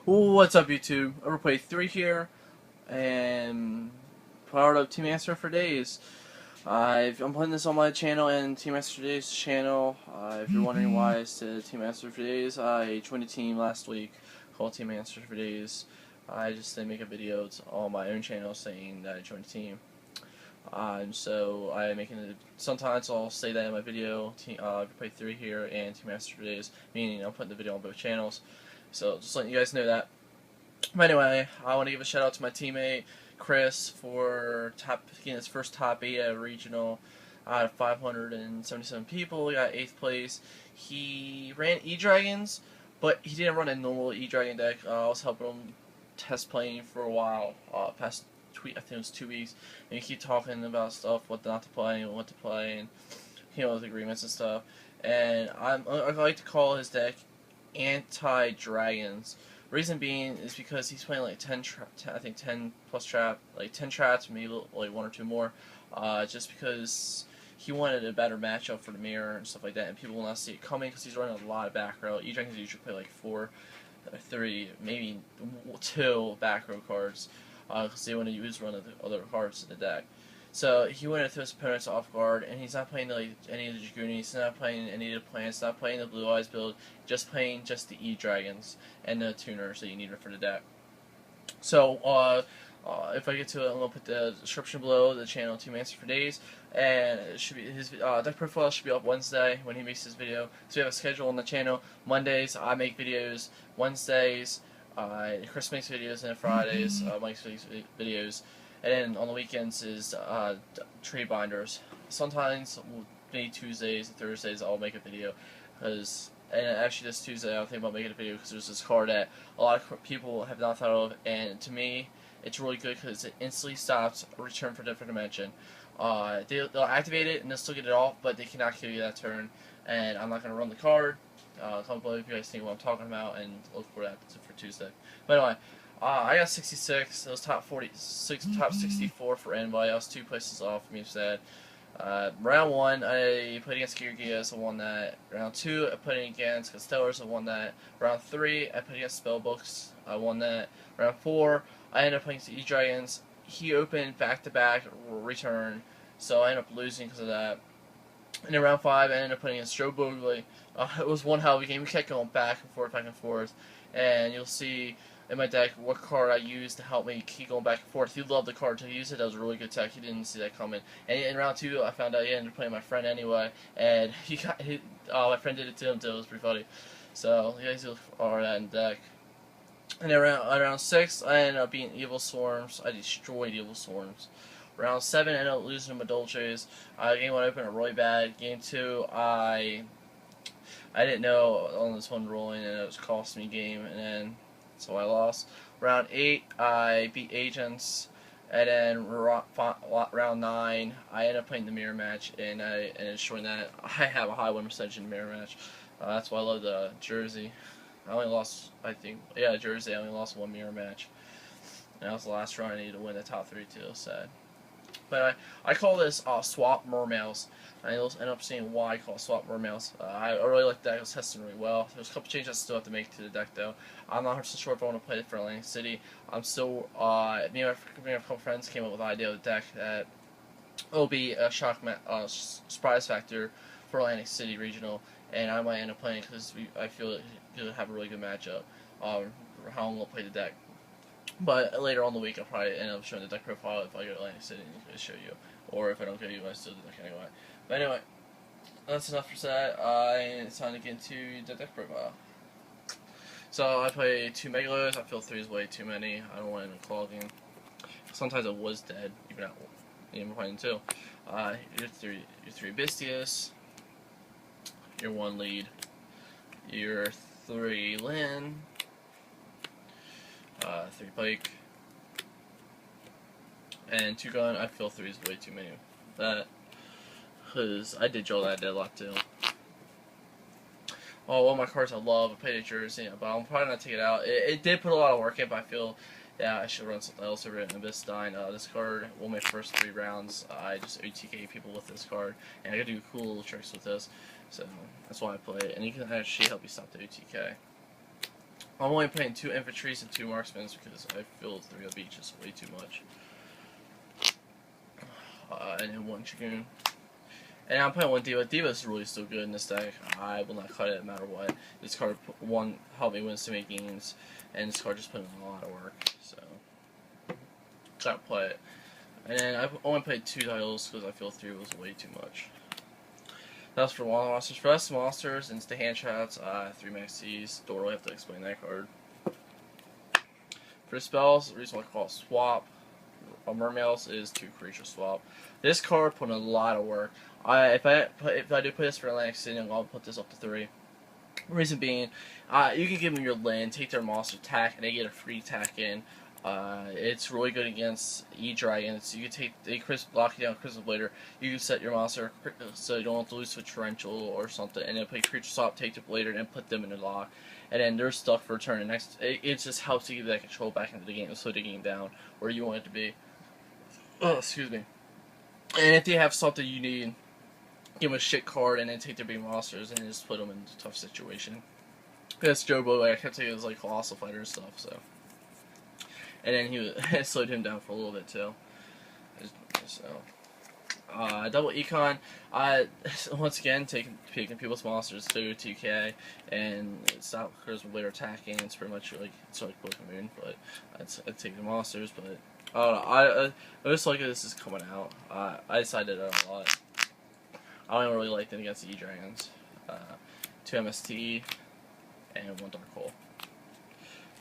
What's up, YouTube? Overplay 3 here, and part of Team Answer for Days. I'm putting this on my channel and Team Answer for Days channel. If you're wondering why I said Team Answer for Days, I joined a team last week called Team Answer for Days. I just didn't make a video on my own channel saying that I joined a team. So I'm making it. Sometimes I'll say that in my video. Overplay 3 here and Team Answer for Days, meaning I'm putting the video on both channels. So just letting you guys know that. But anyway, I want to give a shout out to my teammate Chris for getting his first top 8 at a regional out of 577 people. He got 8th place. He ran E-Dragons, but he didn't run a normal E-Dragon deck. I was helping him test playing for a while, past I think it was 2 weeks, and he keep talking about stuff, what not to play and what to play, and his agreements and stuff. And I like to call his deck anti-dragons. Reason being is because he's playing like 10 plus trap, like 10 traps, maybe like 1 or 2 more, just because he wanted a better matchup for the mirror and stuff like that, and people will not see it coming because he's running a lot of back row. E-Dragons usually play like 4, 3, maybe 2 back row cards, because they want to use one of the other cards in the deck. So he wanted to throw his opponents off guard, and he's not playing like any of the Dragoonies, he's not playing any of the plants, not playing the Blue Eyes build, just playing just the E-Dragons and the tuners that you need for the deck. So if I get to it, I'm going to put the description below, the channel Team Answer for Days, and it should be his deck profile should be up Wednesday when he makes his video. So we have a schedule on the channel. Mondays I make videos, Wednesdays Chris makes videos, and then Fridays Mike makes videos. And then on the weekends is trade binders. Sometimes, maybe Tuesdays and Thursdays, I'll make a video. And actually this Tuesday I'll think about making a video because there's this card that a lot of people have not thought of, and to me it's really good because it instantly stops a return for different dimension. They'll activate it and they'll still get it off, but they cannot kill you that turn. And I'm not going to run the card. Comment below if you guys think what I'm talking about, and look for that for Tuesday. But anyway, I got 66. It was top 46, top 64 for anybody. I was 2 places off from each side. Round 1, I played against Geargias, I won that. Round 2, I played against Constellars, I won that. Round 3, I played against Spellbooks, I won that. Round 4, I ended up playing against E-Dragons. He opened back-to-back return, so I ended up losing because of that. And in round 5, I ended up playing against Joe Bogley. It was one hell of a game. We kept going back and forth, and you'll see in my deck what card I used to help me keep going back and forth. He loved the card to use it. That was a really good tech. He didn't see that coming. And in round 2, I found out he ended up playing my friend anyway, and my friend did it to him too. It was pretty funny. So you guys are that in the deck. And then round 6, I ended up beating Evil Swarms. I destroyed Evil Swarms. Round 7, I ended up losing to Madolches. Game 1 opened up really bad. Game 2, I didn't know on this one rolling, and it was costing me game, and then so I lost. Round 8, I beat Agents, and then round 9, I ended up playing the mirror match, and showing that I have a high win percentage in the mirror match. That's why I love the Jersey. I only lost, Jersey. I only lost 1 mirror match, and that was the last round I needed to win the top 3 too. Sad. But I call this swap mermails. I end up seeing why I call it swap mermails. I really like the deck. It was testing really well. There's a couple changes I still have to make to the deck though. I'm not 100% sure if I want to play it for Atlantic City. I'm still, me and a couple friends came up with the idea of the deck that it'll be a surprise factor for Atlantic City Regional, and I might end up playing it because I feel it'll have a really good matchup. How I'm going to play the deck. But later on in the week, I'll probably end up showing the deck profile if I go to Atlantic City and show you. Or if I don't go, you guys still do the deck anyway. But anyway, that's enough for that. It's time to get into the deck profile. So I play 2 Megalos. I feel 3 is way too many. I don't want any clogging. Sometimes it was dead, even playing 2. Your 3 Bistius. Your 1 lead. Your 3 Lin. 3 Pike, and 2 Gun. I feel 3 is way too many. That, because I did draw that deadlock too. Oh, one of my cards I love. I played a Jersey, but I'm probably not take it out. It did put a lot of work in, but I feel I should run something else over it in Abyss Dine. This card, well, my first 3 rounds, I just OTK people with this card, and I can do cool little tricks with this. So that's why I play it, and you can actually help you stop the OTK. I'm only playing 2 infantries and 2 marksmen because I feel 3 of each is way too much. And then 1 dragoon. And I'm playing 1 diva. Diva is really still good in this deck. I will not cut it no matter what. This card helped me win so many games, and this card just put in a lot of work. So gotta play it. And then I've only played 2 titles because I feel 3 was way too much. That's for one monsters. For us monsters, and the hand traps, 3 maxis. Don't really have to explain that card. For spells, the reason why I call it swap, mermails is 2 creature swap. This card put in a lot of work. If I do put this for Atlantic City, I'll put this up to 3. Reason being, you can give them your land, take their monster attack, and they get a free attack in. It's really good against E-Dragons. You can take block you down Crystal Blader. You can set your monster so you don't have to lose to a Torrential or something, and then play creature swap, take the Blader, and put them in the lock. And then they're stuck for a turn. And it just helps to give that control back into the game, slow the game down where you want it to be. Oh, excuse me. And if they have something you need, give them a shit card and then take their big monsters and just put them in a tough situation. That's Joe Blow. I kept taking his like Colossal Fighter and stuff. So, and then it slowed him down for a little bit too. So, double econ. Once again taking people's monsters to 2K and stop Charisma Blader attacking. It's pretty much like Book of Moon, but I'd take the monsters. But I just like this is coming out. I decided it a lot. I don't really like it against the E-Dragons. 2 MST and 1 Dark Hole.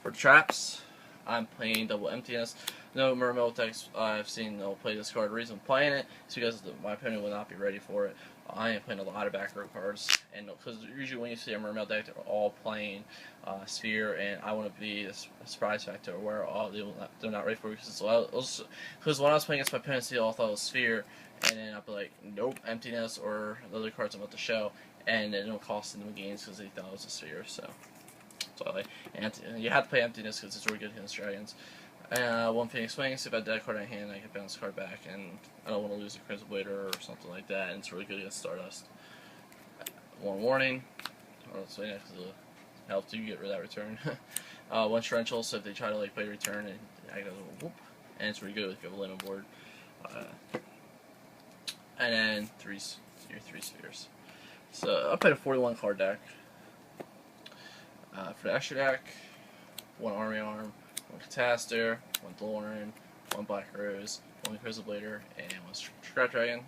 For traps, I'm playing double emptiness. No mermail decks I've seen they'll play this card. The reason I'm playing it is because my opponent will not be ready for it. I am playing a lot of back row cards, and because usually when you see a mermail deck, they're all playing Sphere, and I want to be a surprise factor where they're not ready for it. Because when I was playing against my opponents, they all thought it was Sphere, and then I'd be like, nope, emptiness, or the other cards I'm about to show, and it don't cost them games because they thought it was a Sphere. So and you have to play emptiness because it's really good against dragons. 1 Phoenix Wings, if I had that card in hand, I can bounce the card back, and I don't want to lose a Crimson Blader or something like that, and it's really good against Stardust. 1 Warning, or let's wait next to help you get rid of that return. 1 Torrential, so if they try to like play return, and I go whoop, and it's really good if you have a land on board. And then your 3 spheres. So I played a 41 card deck. For the extra deck, 1 Army Arm, 1 Cataster, 1 Thorn, 1 Black Rose, 1 Crystal Blader, and 1 Scrap Dragon.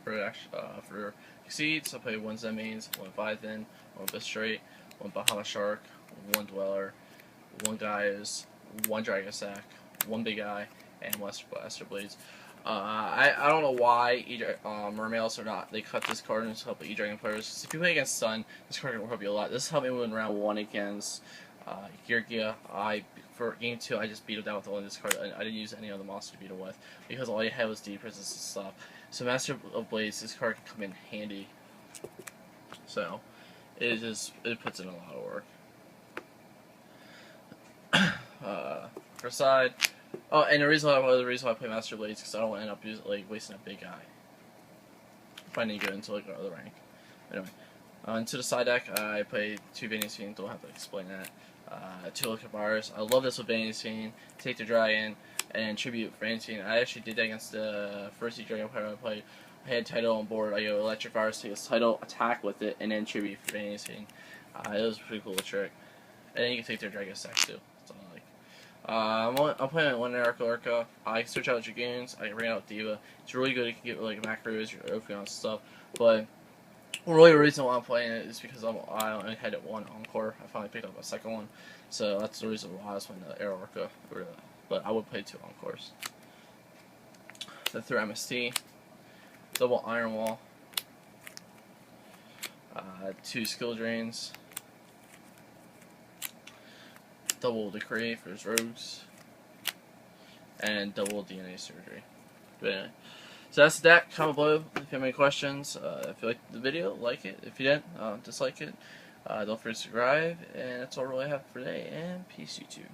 For Exceeds, I played 1 Zemains, 1 Leviathan, 1 Bistrate, 1 Bahama Shark, 1 Dweller, 1 Gaius, 1 Dragon Sack, 1 Big Eye, and 1 Blaster Blades. I don't know why mermails are not. They cut this card to help E-Dragon players. If you play against Sun, this card can help you a lot. This helped me win round 1 against Geargia. For game 2, I just beat him down with only this card. I didn't use any other monster to beat him with because all you had was deep resistance stuff. So Master of Blades, this card can come in handy. So it puts in a lot of work. For side. Oh, and the reason why I play Master Blades is because I don't want to end up wasting a big guy. If I need to go into like another rank. Anyway, into the side deck, I play 2 Vanity Fiend. Don't have to explain that. 2 Liquid Bars. I love this with Vanity Fiend. Take the Dragon and tribute Vanity Fiend. I actually did that against the first E-Dragon player I played. I had title on board. I go Electric Virus, take his title, attack with it, and then tribute for Vanity Fiend. It was a pretty cool trick. And then you can take their Dragon Sack too. That's all I like. I'm playing with 1 Orca. I can switch out Dragoons. I can bring out Diva. It's really good. You can get like macros, your Ophion and stuff. But really, the reason why I'm playing it is because I only had 1 Encore. I finally picked up a 2nd one, so that's the reason why I was playing the Air Orca. But I would play 2 Encores. The 3 MST, double Iron Wall, 2 Skill Drains. Double Decree for his rogues, and double DNA Surgery. But anyway, so that's the deck. Comment below if you have any questions. If you liked the video, like it. If you didn't, dislike it. Don't forget to subscribe. And that's all I really have for today. And peace, YouTube.